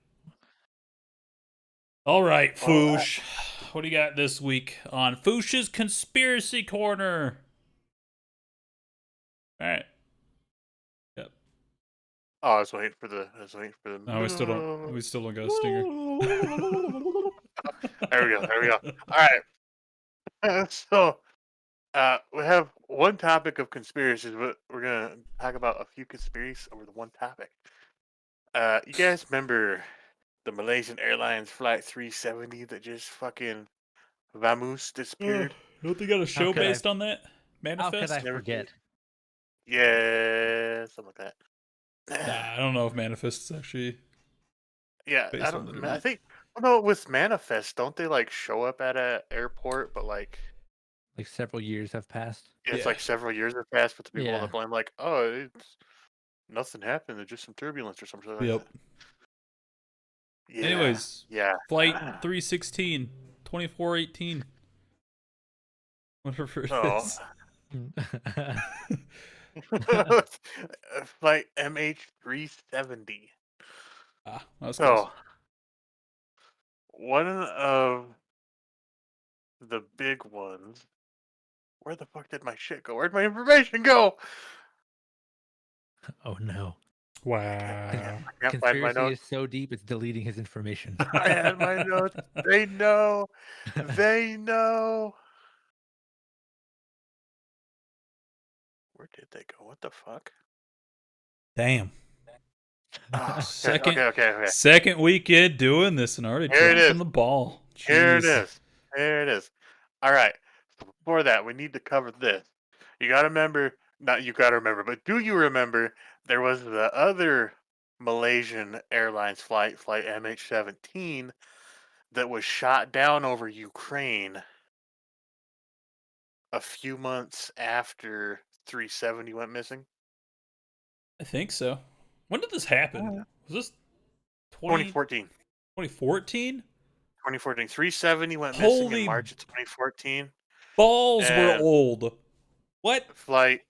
All right, All right. Foosh. What do you got this week on Foosh's Conspiracy Corner? All right. Yep. Oh, I was waiting for the. No, we still don't. We still don't got a stinger. There we go. There we go. All right. So, we have one topic of conspiracies, but we're gonna talk about a few conspiracies over the one topic. You guys remember the Malaysian Airlines Flight 370 that just fucking vamoose disappeared? Don't they got a show could I- based on that? How could Manifest? I Never forget? Yeah, something like that. Nah, I don't know if Manifest is actually Yeah, based on that or I not. think. Well, no, with Manifest, don't they like show up at a airport, but like Like several years have passed. it's Yeah. like several years have passed, but the people on Yeah. the plane like, oh, it's nothing happened. There's just some turbulence or something like Yep. that. Yeah. Anyways, Yeah. Flight 316, 2418. Whatever it So, is. Flight MH370. Ah, that was close. So, one of the big ones. Where the fuck did my shit go? Where'd my information go? Oh no. Wow. I can't find my Conspiracy notes. is so deep it's deleting his information. I had my notes. They know. They know. Where did they go? What the fuck? Damn. Oh, okay, Second, okay. second weekend doing this and already Here it dropping is. the ball. Here it Jeez. is. Here it is. All right. So before that, we need to cover this. You got to remember, not you got to remember, but do you remember there was the other Malaysian Airlines flight MH17, that was shot down over Ukraine a few months after 370 went missing? I think so. When did this happen? Uh, Was this 2014. 2014? 2014. 370 went missing in Holy March of 2014. balls were And old. What? flight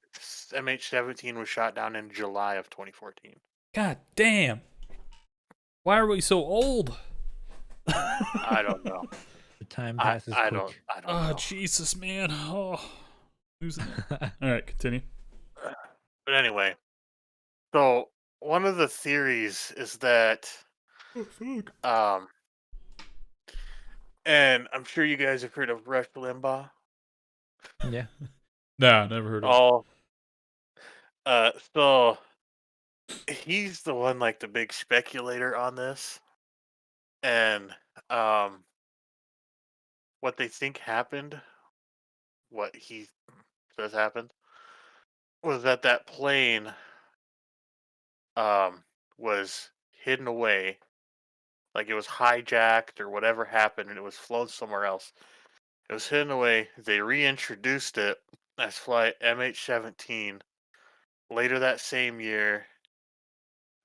MH17 was shot down in July of 2014. God damn. Why are we so old? I don't know. The time I passes don't quick. Oh, know. Jesus, man. Oh. Losing it. All right, continue. But anyway, so one of the theories is that and I'm sure you guys have heard of Rush Limbaugh. Yeah. Nah, never heard of it. Oh, so he's the one, like the big speculator on this, and what they think happened, what he says happened, was that plane was hidden away, like it was hijacked or whatever happened, and it was flown somewhere else. It was hidden away. They reintroduced it as flight MH17 later that same year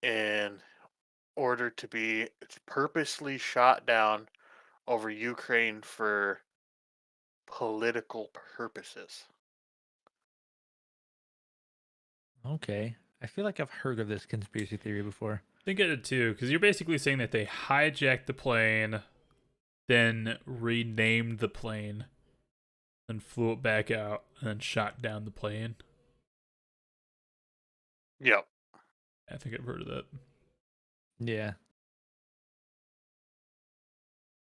in order to be purposely shot down over Ukraine for political purposes. Okay. I feel like I've heard of this conspiracy theory before. I think I did too, because you're basically saying that they hijacked the plane, then renamed the plane, then flew it back out, and then shot down the plane. Yep. I think I've heard of that. Yeah.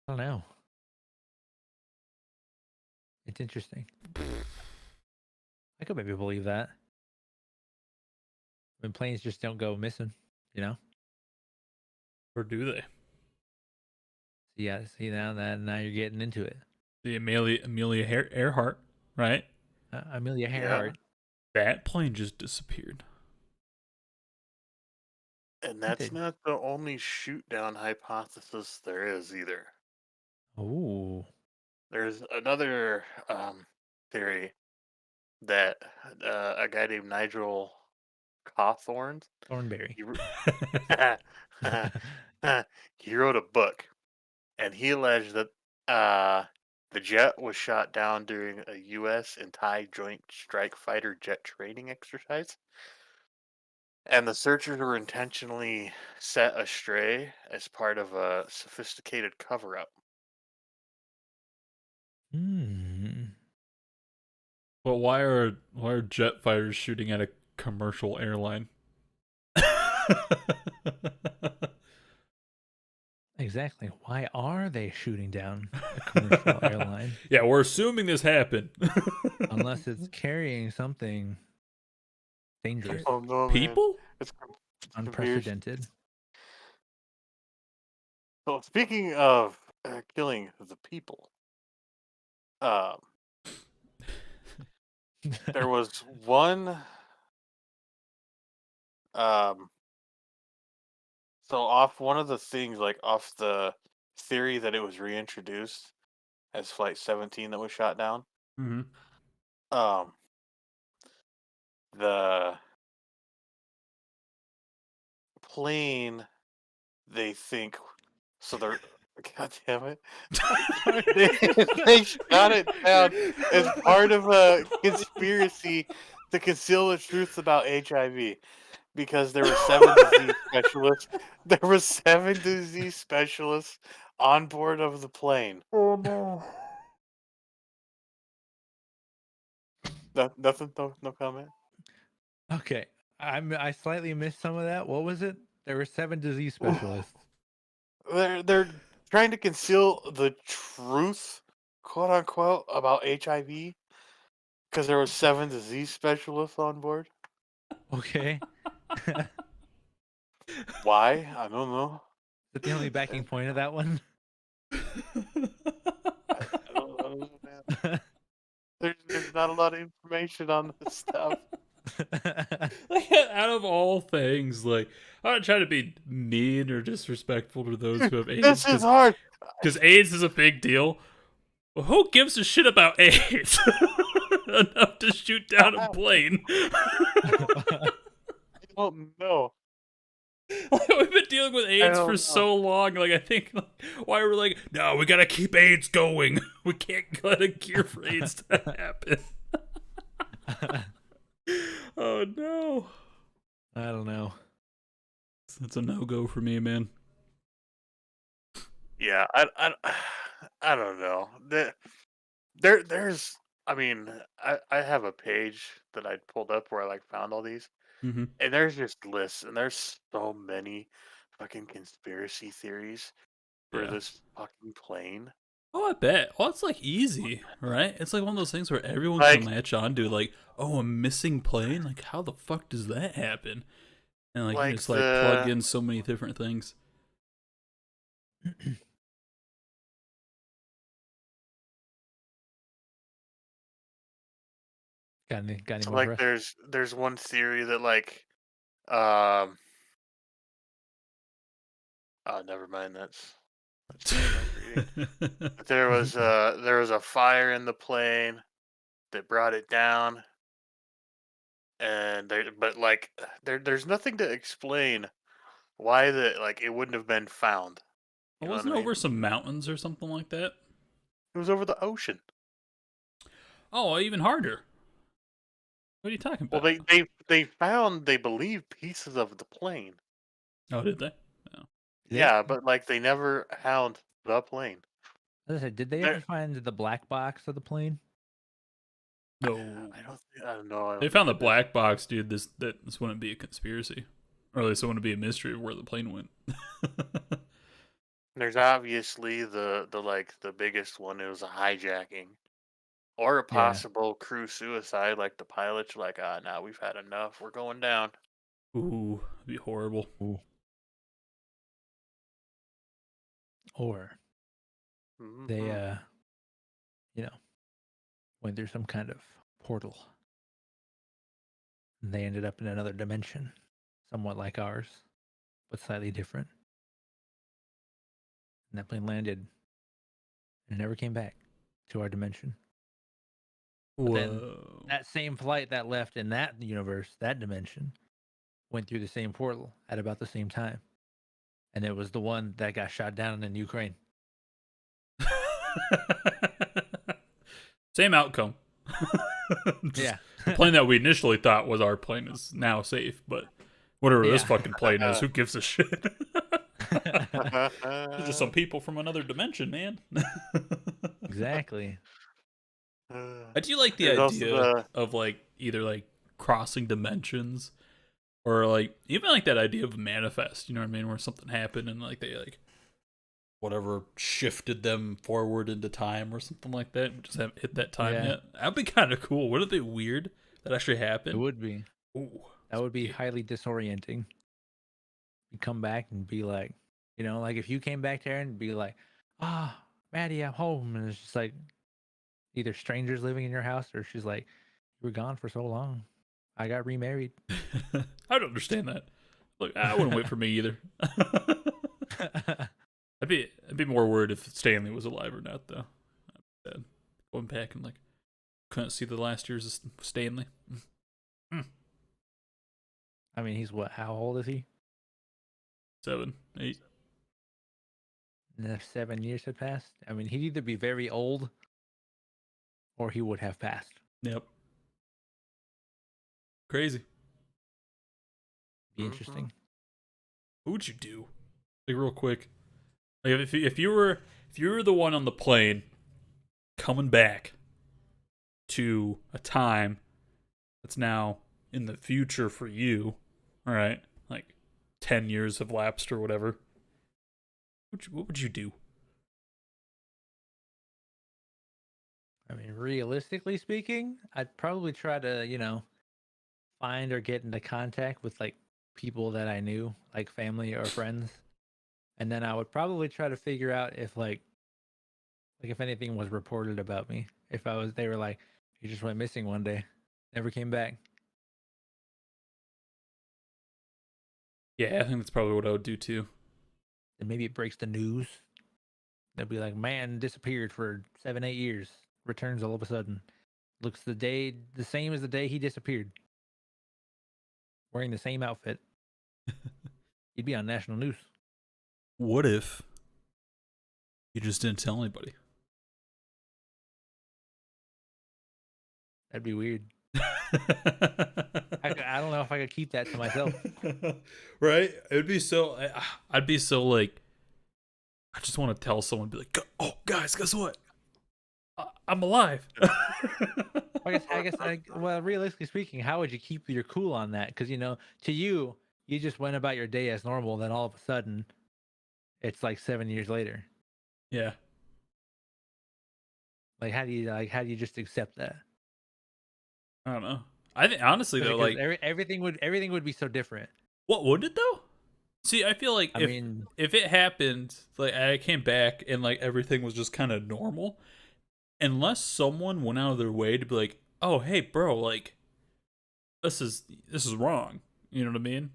I don't know. It's interesting. I could maybe believe that. When planes just don't go missing, you know? Or do they? Yeah, see now you're getting into it. The Amelia Earhart, right? Amelia Yeah. Earhart. That plane just disappeared. And that's did. not the only shoot down hypothesis there is either. Oh. There's another theory that a guy named Nigel Cawthorne, Thornberry. he, he wrote a book, and he alleged that the jet was shot down during a U.S. and Thai Joint Strike Fighter jet training exercise, and the searchers were intentionally set astray as part of a sophisticated cover-up. Hmm. But why are jet fighters shooting at a commercial airline? Exactly. Why are they shooting down a commercial airline? Yeah, we're assuming this happened. Unless it's carrying something dangerous, Oh no, man! People? It's conspiracy. unprecedented. So speaking of killing the people, um, there was one. Um, so off one of the things, like off the theory that it was reintroduced as Flight 17 that was shot down. Mm-hmm. Um, the plane they think so they're God damn it. They shot it down as part of a conspiracy to conceal the truth about HIV because there were seven disease specialists. There were seven disease specialists on board of the plane. Oh no. Nothing. No comment. Okay, I slightly missed some of that. What was it? There were 7 disease specialists. They're trying to conceal the truth, quote unquote, about HIV because there were seven disease specialists on board. Okay, is Why? I don't know. that the only backing point of that one? I don't know, man. There's not a lot of information on this stuff. Like, out of all things, like, I'm not trying to be mean or disrespectful to those who have AIDS, This is hard. because AIDS is a big deal. Well, who gives a shit about AIDS enough to shoot down a plane? I don't know. Like, we've been dealing with AIDS don't for know. so long. Like, I think why we're like, no, we gotta keep AIDS going. We can't let a cure for AIDS to happen. Oh no, I don't know. that's a no go for me, man. Yeah, I don't know. There's. I mean, I have a page that I pulled up where I like found all these, Mm-hmm. and there's just lists, and there's so many fucking conspiracy theories for Yeah. this fucking plane. Oh, I bet. Well, it's like easy, right? It's like one of those things where everyone Like, can latch on to, like, oh, a missing plane? Like, how the fuck does that happen? And, like, you like just, like, plug the in so many different things. Got any so more for like us? there's one theory that like um oh never mind that's not what I was reading. But there was a fire in the plane that brought it down, and there's nothing to explain why it wouldn't have been found. You know what I Wasn't it mean? over some mountains or something like that? It was over the ocean. Oh, even harder. What are you talking Well, about? they found, they believe, pieces of the plane. Oh, did they? Oh. Yeah, but like they never found the plane. As I said, did they ever There, find the black box of the plane? No. I don't know. I They don't found think the they did. black box, dude. This wouldn't be a conspiracy. Or at least it wouldn't be a mystery of where the plane went. There's obviously the biggest one. It was a hijacking or a Yeah. possible crew suicide. Like the pilots were like, ah, now we've had enough. We're going down. Ooh, that'd be horrible. Ooh. Or they, Mhm. you know, went through some kind of portal. And they ended up in another dimension, somewhat like ours, but slightly different. And that plane landed and never came back to our dimension. But then Whoa. that same flight that left in that universe, that dimension, went through the same portal at about the same time. And it was the one that got shot down in Ukraine. Same outcome. Just Yeah. the plane that we initially thought was our plane is now safe, but whatever this Yeah. fucking plane is, who gives a shit? There's just some people from another dimension, man. Exactly. I do like the There's also idea of like either like crossing dimensions or like even like that idea of manifest, you know what I mean, where something happened and like they like whatever shifted them forward into time or something like that. We just haven't hit that time Yeah. yet. That'd be kind of cool. Wouldn't it be weird that actually It happened? would be. Ooh, That would be yeah. highly disorienting. You come back and be like, like if you came back there and be like, Maddie, I'm home. And it's just like either strangers living in your house or she's like, you were gone for so long. I got remarried. I'd understand that. Look, I wouldn't wait for me either. I'd be more worried if Stanley was alive or not, though. Going back and like couldn't see the last years of Stanley. I mean, he's what? How old is he? 7, 8. And if 7 years had passed, I mean, he'd either be very old or he would have passed. Yep. Crazy. Be interesting. What would you do? Like real quick. Like if you were the one on the plane coming back to a time that's now in the future for you, all right? Like 10 years have lapsed or whatever. What would you do? I mean, realistically speaking, I'd probably try to, find or get into contact with like people that I knew, like family or friends. And then I would probably try to figure out if like if anything was reported about me. If they were like, you just went missing one day, never came back. Yeah, I think that's probably what I would do too. Then maybe it breaks the news. They'll be like, man disappeared for 7, 8 years, returns all of a sudden. Looks the same as the day he disappeared. Wearing the same outfit. He'd be on national news. What if you just didn't tell anybody? That'd be weird. I don't know if I could keep that to myself. Right? It'd be so. I'd be so like. I just want to tell someone, be like, "Oh, guys, guess what? I'm alive." Well, realistically speaking, how would you keep your cool on that? Because to you just went about your day as normal. Then all of a sudden, it's like 7 years later. Yeah. Like, how do you just accept that? I don't know. I think honestly though, like everything would be so different. what would it though? See, I feel like mean, if it happened, like I came back and like everything was just kind of normal, unless someone went out of their way to be like, "Oh, hey, bro, like this is wrong." You know what I mean?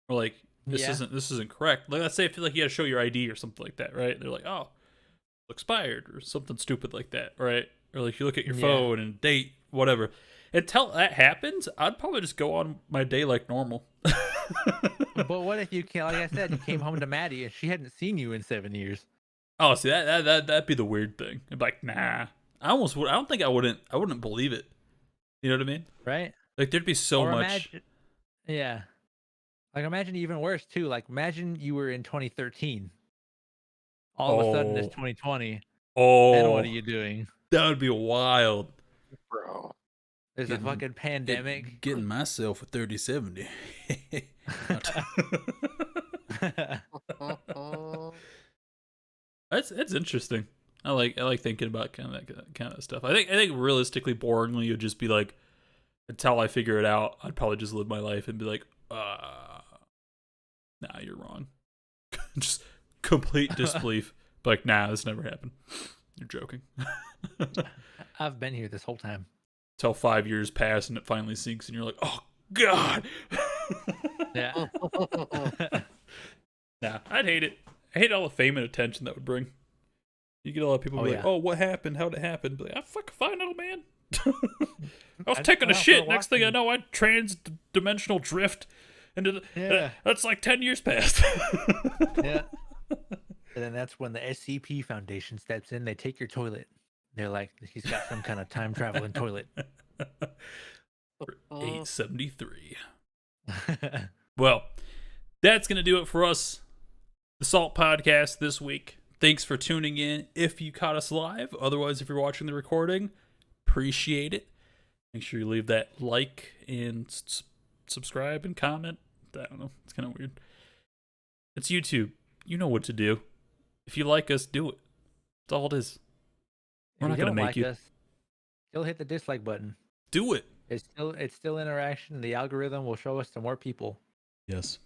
Or like this isn't correct. Like let's say I feel like you got to show your ID or something like that, right? They're like, "Oh, expired" or something stupid like that, right? Or like you look at your phone and date whatever. Until that happens, I'd probably just go on my day like normal. But what if like I said, you came home to Maddie and she hadn't seen you in 7 years? Oh, see that'd be the weird thing. I'd be like, nah. I don't think I wouldn't believe it. You know what I mean? Right? Like there'd be so much. Yeah. Like imagine even worse too. Like imagine you were in 2013. All of a sudden it's 2020. Oh. Then what are you doing? That would be wild. Bro. There's a fucking pandemic. Getting myself a 3070. That's interesting. I like thinking about kind of stuff. I think realistically, boringly, it'd just be like until I figure it out, I'd probably just live my life and be like, nah, you're wrong. Just complete disbelief. Like, nah, this never happened. You're joking. I've been here this whole time. Till 5 years pass and it finally sinks and you're like, oh God. Yeah. Nah, I'd hate it. I hate all the fame and attention that would bring. You get a lot of people like, oh, what happened? How'd it happen? Be like, I fucking fine, little man. I was taking a shit. Next thing I know, I trans-dimensional drift into the... that's like 10 years past. Yeah. And then that's when the SCP Foundation steps in. They take your toilet. They're like, he's got some kind of time traveling toilet. 873. Well, that's going to do it for us, the Salt Podcast this week. Thanks for tuning in if you caught us live. Otherwise, if you're watching the recording, appreciate it. Make sure you leave that like and subscribe and comment. I don't know. It's kind of weird. It's YouTube. You know what to do. If you like us, do it. That's all it is. We're not going to make you. Us, still hit the dislike button. Do it. It's still interaction. The algorithm will show us to more people. Yes.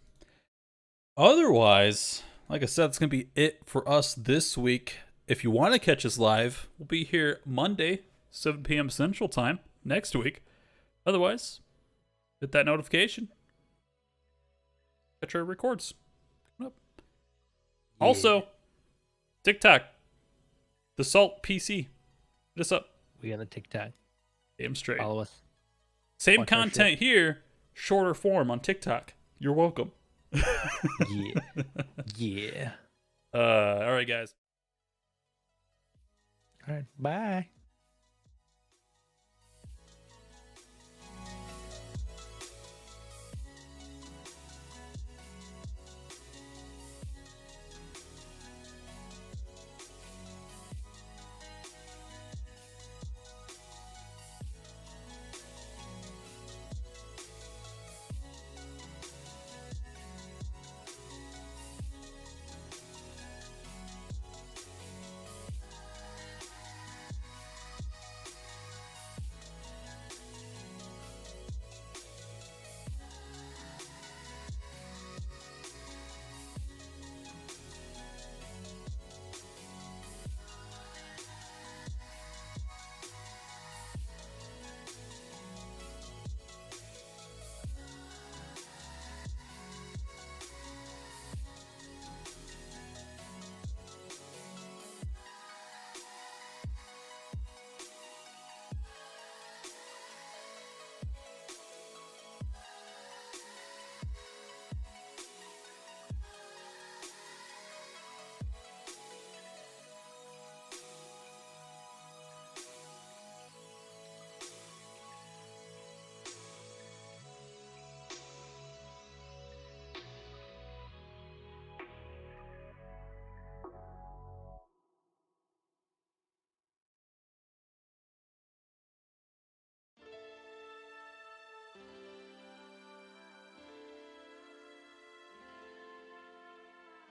Otherwise, like I said, it's going to be it for us this week. If you want to catch us live, we'll be here Monday, 7 p.m. Central Time next week. Otherwise, hit that notification. Catch our records. Coming up. Yeah. Also, TikTok. The Salt PC. Hit us up. We got a TikTok. Damn straight. Follow us. Same content here, shorter form on TikTok. You're welcome. Yeah. Yeah. All right, guys. All right. Bye.